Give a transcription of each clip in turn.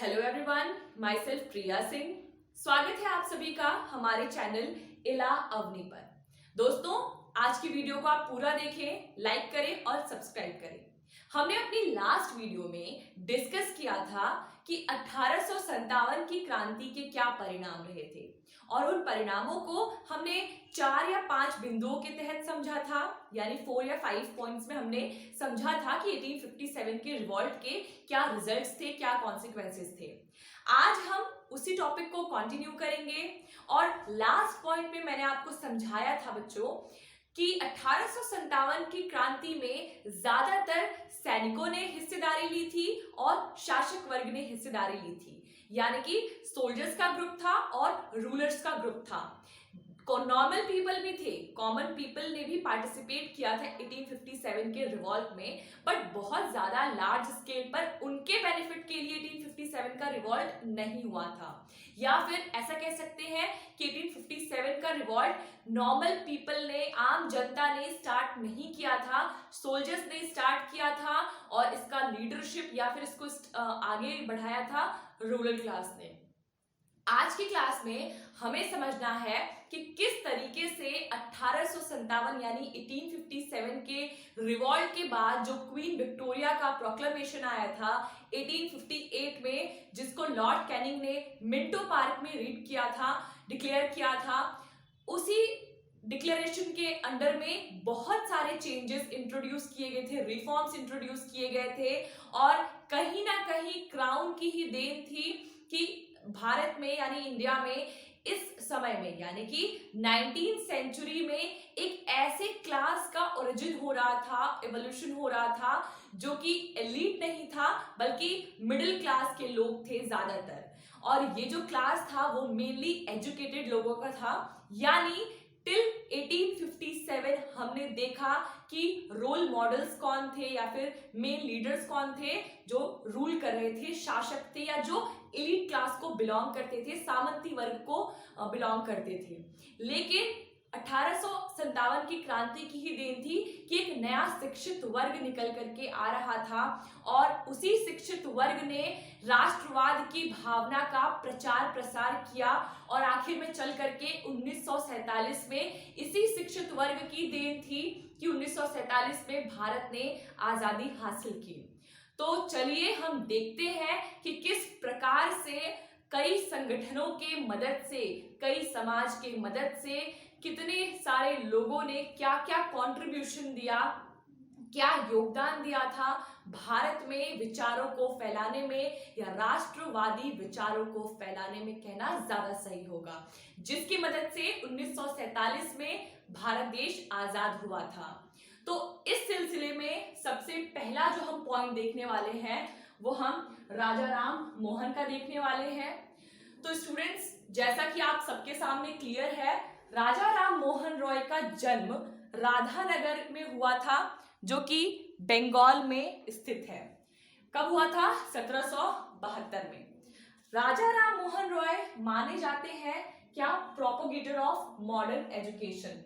Hello everyone, my self प्रिया सिंह। स्वागत है आप सभी का हमारे चैनल इला अवनी पर। दोस्तों, आज की वीडियो को आप पूरा देखें, लाइक करें और सब्सक्राइब करें। हमने अपनी लास्ट वीडियो में डिस्कस किया था कि 1857 की क्रांति के क्या परिणाम रहे थे और उन परिणामों को हमने 4 या 5 बिंदुओं के तहत समझा था, यानी 4 या 5 पॉइंट्स में हमने समझा था कि 1857 के रिवॉल्ट के क्या रिजल्ट्स थे, क्या कॉन्सिक्वेंसेस थे। आज हम उसी टॉपिक को कंटिन्यू करेंगे और लास्ट पॉइंट में मैंने आपको समझाया था बच्चों कि 1857 की क्रांति में ज्यादातर सैनिकों ने हिस्सेदारी ली थी और शासक वर्ग ने हिस्सेदारी ली थी, यानी कि सोल्जर्स का ग्रुप था और रूलर्स का ग्रुप था। नॉर्मल पीपल भी थे, कॉमन पीपल ने भी पार्टिसिपेट किया था 1857 के रिवॉल्ट में, बट बहुत ज्यादा लार्ज स्केल पर उनके बेनिफिट के लिए 1857 का रिवॉल्ट नहीं हुआ था। या फिर ऐसा कह सकते हैं कि 1857 का रिवॉल्ट नॉर्मल पीपल ने, आम जनता ने स्टार्ट नहीं किया था, सोल्जर्स ने स्टार्ट किया था और इसका लीडरशिप या फिर इसको आगे बढ़ाया था रूरल क्लास ने। आज की क्लास में हमें समझना है कि किस तरीके से 1857 यानी 1857 के रिवॉल्ट के बाद जो क्वीन विक्टोरिया का प्रोक्लेमेशन आया था 1858 में, जिसको लॉर्ड कैनिंग ने मिंटो पार्क में रीड किया था, डिक्लेयर किया था, उसी डिक्लेरेशन के अंडर में बहुत सारे चेंजेस इंट्रोड्यूस किए गए थे, रिफॉर्म्स इंट्रोड्यूस किए गए थे और कहीं ना कहीं क्राउन की ही देन थी कि भारत में यानी इंडिया में इस समय में यानी कि 19th सेंचुरी में एक ऐसे क्लास का ओरिजिन हो रहा था, एवोल्यूशन हो रहा था जो कि एलीट नहीं था बल्कि मिडिल क्लास के लोग थे ज्यादातर। और ये जो क्लास था वो मेनली एजुकेटेड लोगों का था, यानी टिल 1857 हमने देखा कि रोल मॉडल्स कौन थे या फिर मेन लीडर्स कौन थे जो रूल कर रहे थे, शासक थे या जो एलीट क्लास को बिलोंग करते थे, सामंती वर्ग को बिलोंग करते थे। लेकिन 1857 की क्रांति की ही देन थी कि एक नया शिक्षित वर्ग निकल करके आ रहा था और उसी शिक्षित वर्ग ने राष्ट्रवाद की भावना का प्रचार प्रसार किया और आखिर में चल करके 1947 में इसी शिक्षित वर्ग की देन थी कि 1947 में भारत ने आजादी हासिल की। तो चलिए हम देखते हैं कि किस प्रकार से कई संगठनों के मदद से, कई समाज के मदद से कितने सारे लोगों ने क्या क्या कंट्रीब्यूशन दिया, क्या योगदान दिया था भारत में विचारों को फैलाने में, या राष्ट्रवादी विचारों को फैलाने में कहना ज्यादा सही होगा, जिसकी मदद से 1947 में भारत देश आजाद हुआ था। तो इस सिलसिले में सबसे पहला जो हम पॉइंट देखने वाले हैं वो हम राजा राम मोहन का देखने वाले हैं। तो स्टूडेंट्स, जैसा कि आप सबके सामने क्लियर है, राजा राम मोहन रॉय का जन्म राधानगर में हुआ था जो कि बंगाल में स्थित है। कब हुआ था? 1772 में। राजा राम मोहन रॉय माने जाते हैं क्या? प्रोपोगेटर ऑफ मॉडर्न एजुकेशन,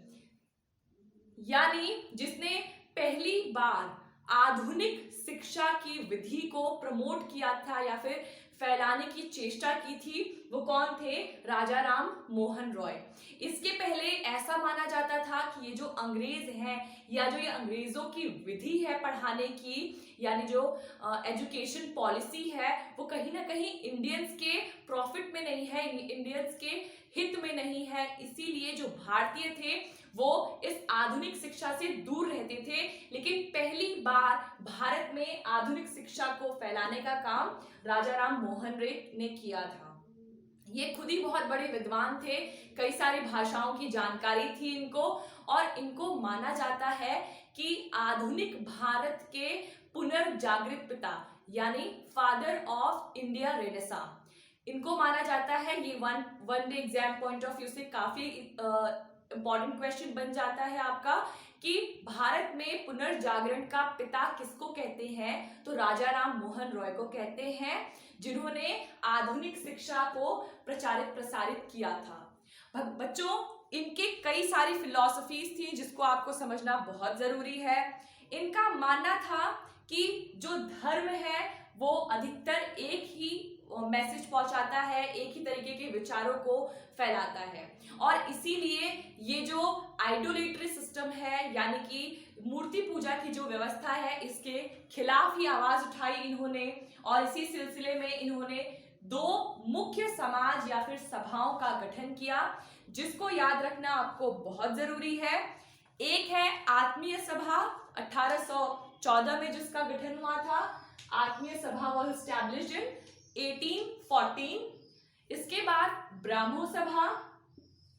यानी जिसने पहली बार आधुनिक शिक्षा की विधि को प्रमोट किया था या फिर फैलाने की चेष्टा की थी। वो कौन थे? राजा राम मोहन रॉय। इसके पहले ऐसा माना जाता था कि ये जो अंग्रेज हैं या जो ये अंग्रेजों की विधि है पढ़ाने की, यानी जो एजुकेशन पॉलिसी है, वो कहीं ना कहीं इंडियंस के प्रॉफिट में नहीं है, इंडियंस के हित में नहीं है। इसीलिए जो भारतीय थे वो इस आधुनिक शिक्षा से दूर रहते थे। लेकिन पहली बार भारत में आधुनिक शिक्षा को फैलाने का काम राजा राम मोहन रॉय ने किया था। ये खुद ही बहुत बड़े विद्वान थे, कई सारी भाषाओं की जानकारी थी इनको और इनको माना जाता है कि आधुनिक भारत के पुनर्जागृत पिता यानी फादर ऑफ इंडिया रेनेसा इनको माना जाता है। ये one day exam point of view से काफी इंपॉर्टेंट क्वेश्चन बन जाता है आपका कि भारत में पुनर्जागरण का पिता किसको कहते हैं? तो राजा राम मोहन रॉय को कहते हैं, जिन्होंने आधुनिक शिक्षा को प्रचारित प्रसारित किया था। बच्चों, इनके कई सारी फिलॉसफीज थी जिसको आपको समझना बहुत जरूरी है। इनका मानना था कि जो धर्म है वो अधिकतर एक ही मैसेज पहुंचाता है, एक ही तरीके के विचारों को फैलाता है। और इसीलिए ये जो आइडोलेटरी सिस्टम है, यानी कि मूर्ति पूजा की जो व्यवस्था है, इसके खिलाफ ही आवाज उठाई इन्होंने। और इसी सिलसिले में इन्होंने 2 मुख्य समाज या फिर सभाओं का गठन किया, जिसको याद रखना आपको बहुत जरूरी है। एक है आत्मीय सभा, 1814 में जिसका गठन हुआ था। आत्मीय सभा वॉज एस्टैब्लिश्ड इन 1814। इसके बाद ब्राह्मो सभा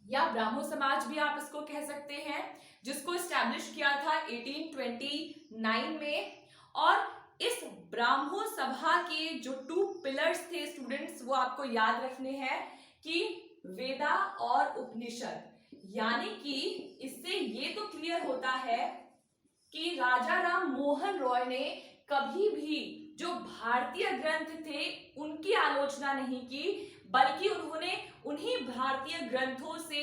या ब्राह्मो समाज भी आप इसको कह सकते हैं, जिसको एस्टैब्लिश किया था 1829 में। और इस ब्राह्मो सभा के जो 2 पिलर्स थे स्टूडेंट्स, वो आपको याद रखने हैं कि वेदा और उपनिषद। यानी कि इससे ये तो क्लियर होता है कि राजा राम मोहन रॉय ने कभी भी जो भारतीय ग्रंथ थे उनकी आलोचना नहीं की, बल्कि उन्होंने उन्हीं भारतीय ग्रंथों से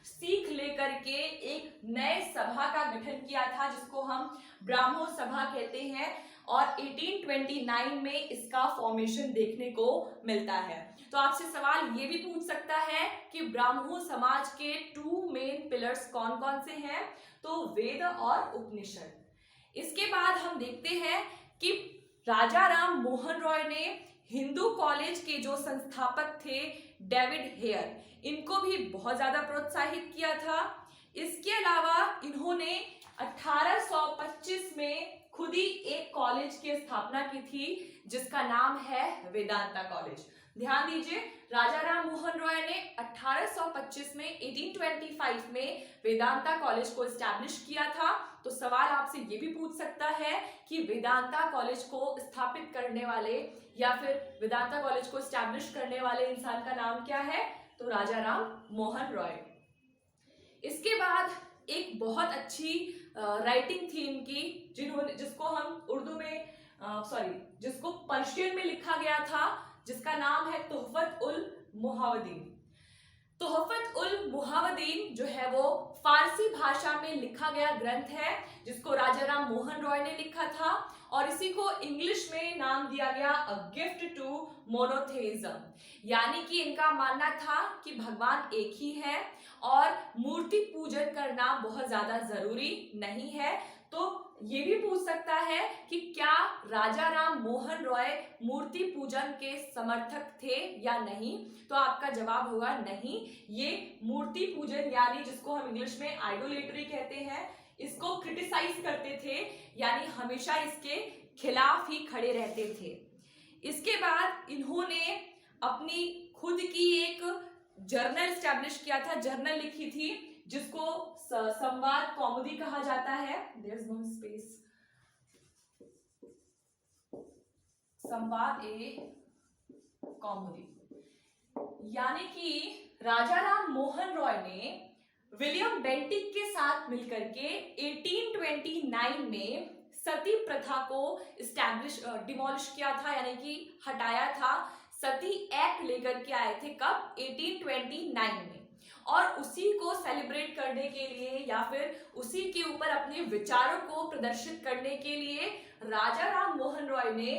सीख लेकर के एक नए सभा का गठन किया था, जिसको हम ब्राह्मो सभा कहते हैं। और 1829 में इसका फॉर्मेशन देखने को मिलता है। तो आपसे सवाल ये भी पूछ सकता है कि ब्राह्मो समाज के 2 मेन पिलर्स कौन कौन से हैं, तो वेद और उपनिषद। इसके बाद हम देखते हैं कि राजा राम मोहन रॉय ने हिंदू कॉलेज के जो संस्थापक थे डेविड हेयर, इनको भी बहुत ज्यादा प्रोत्साहित किया था। इसके अलावा इन्होंने 1825 में खुद ही एक कॉलेज की स्थापना की थी, जिसका नाम है वेदांता कॉलेज। ध्यान दीजिए, राजा राम मोहन रॉय ने 1825 में 1825 में वेदांता कॉलेज को एस्टैब्लिश किया था। तो सवाल आपसे ये भी पूछ सकता है कि वेदांता कॉलेज को स्थापित करने वाले या फिर वेदांता कॉलेज को एस्टैब्लिश करने वाले इंसान का नाम क्या है, तो राजा राम मोहन रॉय। इसके बाद एक बहुत अच्छी राइटिंग थी इनकी, जिसको हम उर्दू में जिसको पर्शियन में लिखा गया था, जिसका नाम है तोहफत उल मुहावदीन। तोहफत उल मुहावदीन जो है वो फारसी भाषा में लिखा गया ग्रंथ है, जिसको राजा राम मोहन रॉय ने लिखा था। और इसी को इंग्लिश में नाम दिया गया अ गिफ्ट टू मोनोथेइज्म। यानी कि इनका मानना था कि भगवान एक ही है और मूर्ति पूजन करना बहुत ज्यादा जरूरी नहीं है। तो ये भी पूछ सकता है कि क्या राजा राम मोहन रॉय मूर्ति पूजन के समर्थक थे या नहीं, तो आपका जवाब होगा नहीं। ये मूर्ति पूजन यानी जिसको हम इंग्लिश में आइडोलेटरी कहते हैं, इसको क्रिटिसाइज करते थे, यानी हमेशा इसके खिलाफ ही खड़े रहते थे। इसके बाद इन्होंने अपनी खुद की एक जर्नल एस्टैब्लिश किया था, जर्नल लिखी थी, जिसको संवाद कौमुदी कहा जाता है। There is no space. संवाद ए कौमुदी। यानी कि राजा राम मोहन रॉय ने विलियम बेंटिक के साथ मिलकर के 1829 में सती प्रथा को डिमोलिश किया था, यानी कि हटाया था। सती एक्ट लेकर के आए थे कब, 1829 में। और उसी को सेलिब्रेट करने के लिए या फिर उसी के ऊपर अपने विचारों को प्रदर्शित करने के लिए राजा राम मोहन रॉय ने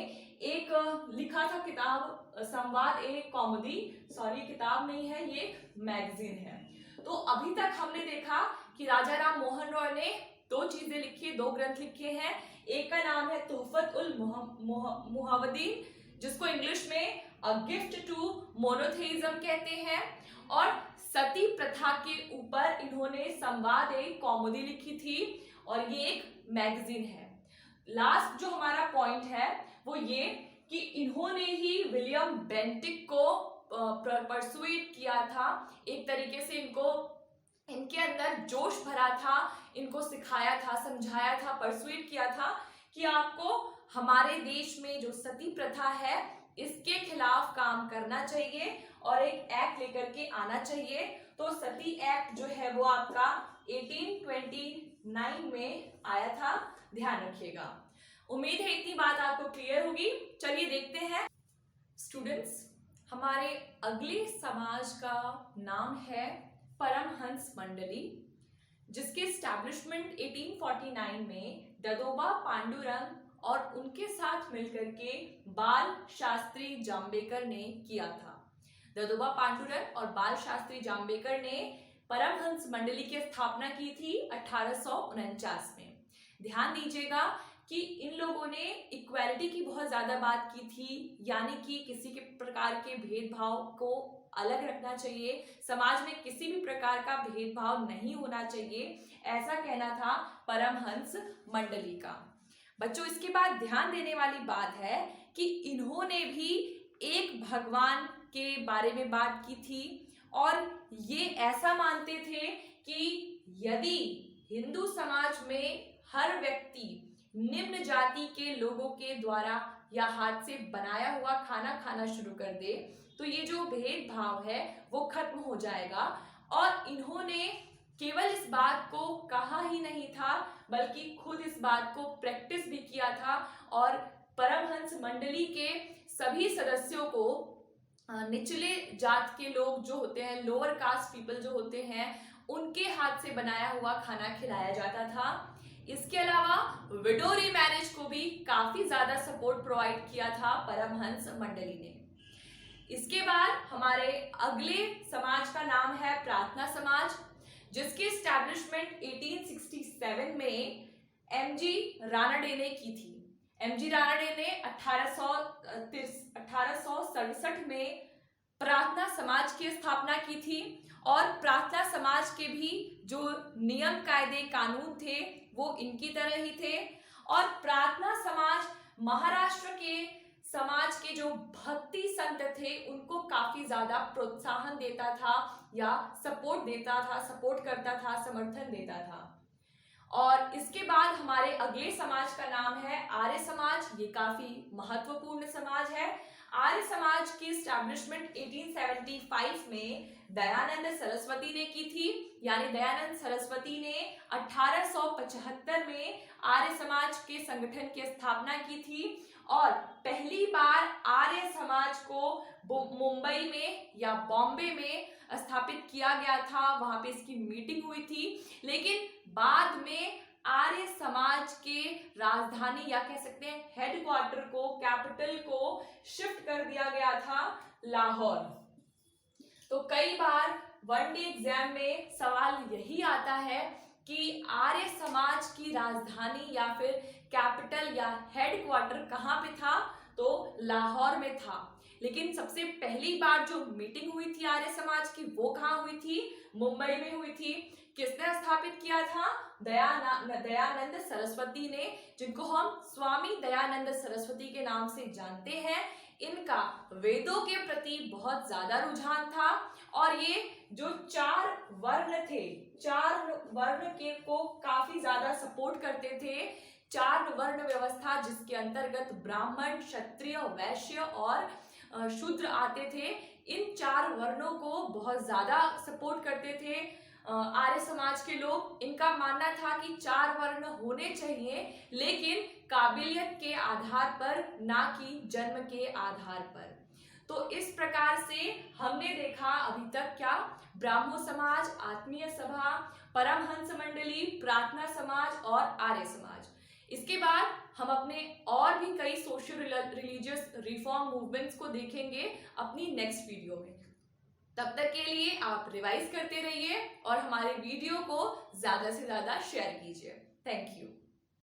एक लिखा था किताब, संवाद ए कौमुदी। किताब नहीं है, ये मैगजीन है। तो अभी तक हमने देखा कि राजा राम मोहन रॉय ने 2 चीजें लिखी, 2 ग्रंथ लिखे हैं। एक का नाम है तोहफत उल मुहावदीन, जिसको इंग्लिश में अ गिफ्ट टू मोनोथेइज्म कहते हैं। और सती प्रथा के ऊपर इन्होंने संवाद ए कौमुदी लिखी थी, और ये एक मैगजीन है। लास्ट जो हमारा पॉइंट है वो ये कि इन्होंने ही विलियम बेंटिक को परसुएट किया था, एक तरीके से इनके अंदर जोश भरा था, इनको सिखाया था, समझाया था, परसुएट किया था कि आपको हमारे देश में जो सती प्रथा है इसके खिलाफ काम करना चाहिए और एक एक्ट लेकर के आना चाहिए। तो सती एक्ट जो है वो आपका 1829 में आया था, ध्यान रखिएगा। उम्मीद है इतनी बात आपको क्लियर होगी। चलिए देखते हैं स्टूडेंट्स, हमारे अगले समाज का नाम है परमहंस मंडली, जिसके एस्टैब्लिशमेंट 1849 में ददोबा पांडुरंग और उनके साथ मिलकर के बाल शास्त्री जाम्बेकर ने किया था। ददोबा पांडुरंग और बाल शास्त्री जाम्बेकर ने परमहंस मंडली की स्थापना की थी 1849 में। ध्यान दीजिएगा कि इन लोगों ने इक्वालिटी की बहुत ज्यादा बात की थी, यानी कि किसी के प्रकार के भेदभाव को अलग रखना चाहिए, समाज में किसी भी प्रकार का भेदभाव नहीं होना चाहिए, ऐसा कहना था परमहंस मंडली का। बच्चों, इसके बाद ध्यान देने वाली बात है कि इन्होंने भी एक भगवान के बारे में बात की थी और ये ऐसा मानते थे कि यदि हिंदू समाज में हर व्यक्ति निम्न जाति के लोगों के द्वारा या हाथ से बनाया हुआ खाना खाना शुरू कर दे तो ये जो भेदभाव है वो खत्म हो जाएगा। और इन्होंने केवल इस बात को कहा ही नहीं था बल्कि खुद इस बात को प्रैक्टिस भी किया था और परमहंस मंडली के सभी सदस्यों को निचले जात के लोग जो होते हैं, लोअर कास्ट पीपल जो होते हैं, उनके हाथ से बनाया हुआ खाना खिलाया जाता था। इसके अलावा विडो रीमैरिज को भी काफी ज्यादा सपोर्ट प्रोवाइड किया था परमहंस मंडली ने। इसके बाद हमारे अगले समाज का नाम है प्रार्थना समाज, जिसकी एस्टैब्लिशमेंट 1867 में एमजी रानाडे ने की थी। एमजी रानाडे ने 1867 में प्रार्थना समाज की स्थापना की थी और प्रार्थना समाज के भी जो नियम कायदे कानून थे वो इनकी तरह ही थे। और प्रार्थना समाज महाराष्ट्र के समाज के जो भक्ति संत थे उनको काफी ज्यादा प्रोत्साहन देता था या सपोर्ट देता था, सपोर्ट करता था, समर्थन देता था। और इसके बाद हमारे अगले समाज का नाम है आर्य समाज। ये काफी महत्वपूर्ण समाज है। आर्य समाज की एस्टैब्लिशमेंट 1875 में दयानंद सरस्वती ने की थी, यानी दयानंद सरस्वती ने 1875 में आर्य समाज के संगठन की स्थापना की थी और पहली बार आर्य समाज को मुंबई में या बॉम्बे में स्थापित किया गया था। वहां पे इसकी मीटिंग हुई थी, लेकिन बाद में आर्य समाज के राजधानी या कह सकते हैं हेडक्वार्टर को, कैपिटल को शिफ्ट कर दिया गया था लाहौर। तो कई बार वनडे एग्जाम में सवाल यही आता है कि आर्य समाज की राजधानी या फिर कैपिटल या हेडक्वार्टर कहाँ पे था, तो लाहौर में था। लेकिन सबसे पहली बार जो मीटिंग हुई थी आर्य समाज की वो कहाँ हुई थी, मुंबई में हुई थी। किसने स्थापित किया था, दयानंद सरस्वती ने, जिनको हम स्वामी दयानंद सरस्वती के नाम से जानते हैं। इनका वेदों के प्रति बहुत ज्यादा रुझान था और ये जो 4 वर्ण थे, 4 वर्ण के को काफी ज्यादा सपोर्ट करते थे। 4 वर्ण व्यवस्था जिसके अंतर्गत ब्राह्मण, क्षत्रिय, वैश्य और शूद्र आते थे, इन 4 वर्णों को बहुत ज्यादा सपोर्ट करते थे आर्य समाज के लोग। इनका मानना था कि 4 वर्ण होने चाहिए, लेकिन काबिलियत के आधार पर, ना कि जन्म के आधार पर। तो इस प्रकार से हमने देखा अभी तक क्या, ब्राह्मो समाज, आत्मीय सभा, परमहंस मंडली, प्रार्थना समाज और आर्य समाज। इसके बाद हम अपने और भी कई सोशल रिलीजियस रिफॉर्म मूवमेंट्स को देखेंगे अपनी नेक्स्ट वीडियो में। तब तक के लिए आप रिवाइज करते रहिए और हमारे वीडियो को ज्यादा से ज्यादा शेयर कीजिए। Thank you.